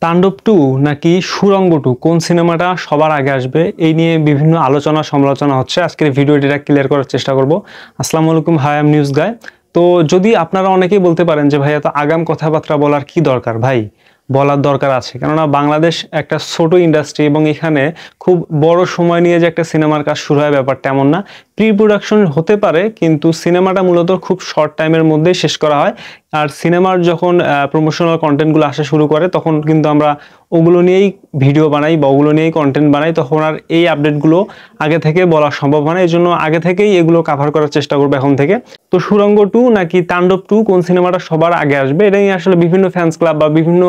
তাণ্ডব টু নাকি সুড়ঙ্গ টু কোন সিনেমাটা সবার আগে আসবে এই নিয়ে বিভিন্ন আলোচনা সমালোচনা হচ্ছে। আজকের ভিডিওটা ক্লিয়ার করার চেষ্টা করব। আসসালামু আলাইকুম, হাই আই এম নিউজ গায়। তো যদি আপনারা অনেকেই বলতে পারেন যে ভাই এত আগাম কথাবার্তা বলার কি দরকার, ভাই বলার দরকার আছে, কেননা বাংলাদেশ একটা ছোট ইন্ডাস্ট্রি এবং এখানে খুব বড় সময় নিয়ে যে একটা সিনেমার কাজ শুরু হয় ব্যাপারটা এমন না। প্রি প্রোডাকশন হতে পারে কিন্তু সিনেমাটা মূলত খুব শর্ট টাইমের মধ্যেই শেষ করা হয়। আর সিনেমার যখন প্রমোশনাল কন্টেন্টগুলো আসা শুরু করে তখন কিন্তু আমরা ওগুলো নিয়েই ভিডিও বানাই বা ওগুলো নিয়েই কন্টেন্ট বানাই, তখন আর এই আপডেটগুলো আগে থেকে বলা সম্ভব হয় না। এই জন্য আগে থেকেই এগুলো কাভার করার চেষ্টা করবো এখন থেকে। তো সুড়ঙ্গ টু নাকি তাণ্ডব টু কোন সিনেমাটা সবার আগে আসবে এটা নিয়ে আসলে বিভিন্ন ফ্যান্স ক্লাব বা বিভিন্ন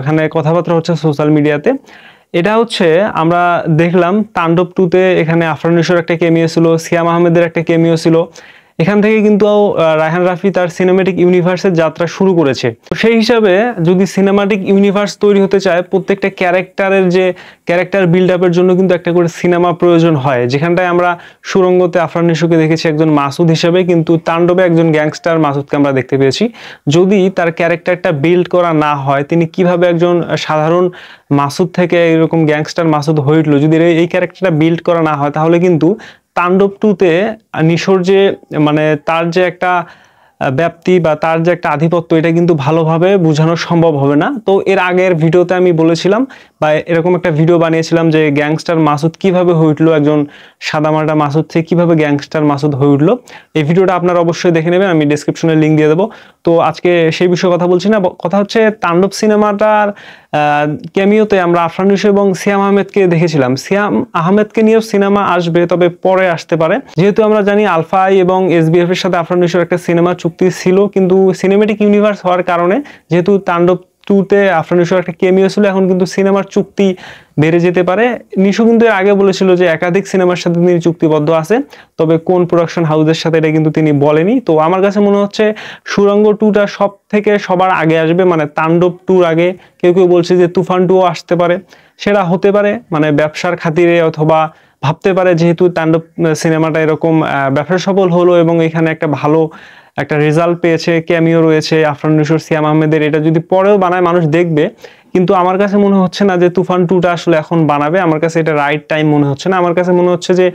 এখানে কথাবার্তা হচ্ছে সোশ্যাল মিডিয়াতে। এটা হচ্ছে আমরা দেখলাম তাণ্ডব টুতে এখানে আফরান নিশোর একটা কেমিও ছিল, সিয়াম আহমেদের একটা কেমিও ছিল। এখান থেকে কিন্তু রায়হান রাফি তার সিনেমাটিক ইউনিভার্সের যাত্রা শুরু করেছে। তো সেই হিসাবে যদি সিনেমাটিক ইউনিভার্স তৈরি হতে চায়, প্রত্যেকটা ক্যারেক্টারের যে ক্যারেক্টার বিল্ড আপের জন্য কিন্তু একটা করে সিনেমা প্রয়োজন হয়। যেখানটায় আমরা সুড়ঙ্গতে আফরান নিশোকে দেখেছি একজন মাসুদ হিসেবে, কিন্তু তাণ্ডবে একজন গ্যাংস্টার মাসুদকে আমরা দেখতে পেয়েছি। যদি তার ক্যারেক্টারটা বিল্ড করা না হয়, তিনি কিভাবে একজন সাধারণ মাসুদ থেকে এরকম গ্যাংস্টার মাসুদ হয়ে উঠলো, যদি এই ক্যারেক্টারটা বিল্ড করা না হয়, তাহলে কিন্তু তাণ্ডব টুতে নিশোর যে মানে তার যে একটা ব্যাপ্তি বা তার যে একটা আধিপত্য, এটা কিন্তু ভালোভাবে বোঝানো সম্ভব হবে না। তো এর আগের ভিডিওতে আমি বলেছিলাম বা এরকম একটা ভিডিও বানিয়েছিলাম যে গ্যাংস্টার মাসুদ কিভাবে হয়ে উঠলো, একজন সাদামাটা মাসুদ থেকে কিভাবে গ্যাংস্টার মাসুদ হয়ে উঠলো। এই ভিডিওটা আপনারা অবশ্যই দেখে নেবেন, আমি ডেসক্রিপশনে লিঙ্ক দিয়ে দেবো। তো আজকে সেই বিষয়ে কথা বলছি না, কথা হচ্ছে তাণ্ডব সিনেমাটার ক্যামিওতে আমরা আফরান নিশো এবং সিয়াম আহমেদকে দেখেছিলাম। সিয়াম আহমেদকে নিয়েও সিনেমা আসবে, তবে পরে আসতে পারে। যেহেতু আমরা জানি আলফা আই এবং এসবিএফ এর সাথে আফরান নিশোর একটা সিনেমা চুক্তি ছিল, কিন্তু সিনেমেটিক ইউনিভার্স হওয়ার কারণে যেহেতু তাণ্ডব টুতে আফরান নিশোর একটা কেমিও ছিল, এখন কিন্তু সিনেমার চুক্তি বেড়ে যেতে পারে। নিশো কিন্তু এর আগে বলেছিল যে একাধিক সিনেমার সাথে তিনি চুক্তিবদ্ধ আছে, তবে কোন প্রোডাকশন হাউসের সাথে এটা কিন্তু তিনি বলেনি। তো আমার কাছে মনে হচ্ছে সুড়ঙ্গ টুটা সব থেকে সবার আগে আসবে, মানে তাণ্ডব টুর আগে। কেউ কেউ বলছে যে তুফান টুও আসতে পারে, সেটা হতে পারে মানে ব্যবসার খাতিরে, অথবা ভাবতে পারে যেহেতু তাণ্ডব সিনেমাটা এরকম ব্যবসা সফল হলো এবং এখানে একটা ভালো একটা রেজাল্ট পেয়েছে, ক্যামিও রয়েছে আফরান নিশোর, সিয়াম আহমেদের, এটা যদি পরেও বানায় মানুষ দেখবে। কিন্তু আমার কাছে মনে হচ্ছে না যে তুফান টুটা আসলে এখন বানাবে, আমার কাছে এটা রাইট টাইম মনে হচ্ছে না। আমার কাছে মনে হচ্ছে যে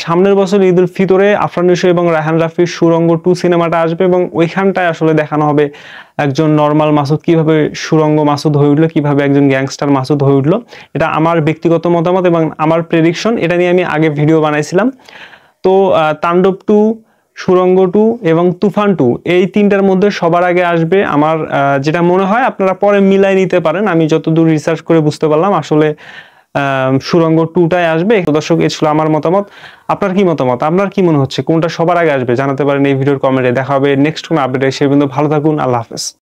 সামনের বছর ঈদ উল ফিতরে আফরান নিশো এবং রায়হান রাফির সুড়ঙ্গ টু সিনেমাটা আসবে এবং ওইখানটায় আসলে দেখানো হবে একজন নর্মাল মাসুদ কিভাবে সুড়ঙ্গ মাসুদ হয়ে উঠলো, কিভাবে একজন গ্যাংস্টার মাসুদ হয়ে উঠলো। এটা আমার ব্যক্তিগত মতামত এবং আমার প্রেডিকশন, এটা নিয়ে আমি আগে ভিডিও বানাইছিলাম। তো তাণ্ডব টু, সুড়ঙ্গ টু এবং তুফান টু এই তিনটার মধ্যে সবার আগে আসবে আমার যেটা মনে হয়। আপনারা পরে মিলাই নিতে পারেন, আমি যতদূর রিসার্চ করে বুঝতে পারলাম আসলে সুড়ঙ্গ টুটাই আসবে। তো দর্শক, এই ছিল আমার মতামত। আপনার কি মতামত, আপনার কি মনে হচ্ছে কোনটা সবার আগে আসবে জানাতে পারেন এই ভিডিওর কমেন্টে। দেখা হবে নেক্সট কোনো আপডেটে, সে পর্যন্ত ভালো থাকুন, আল্লাহ হাফেজ।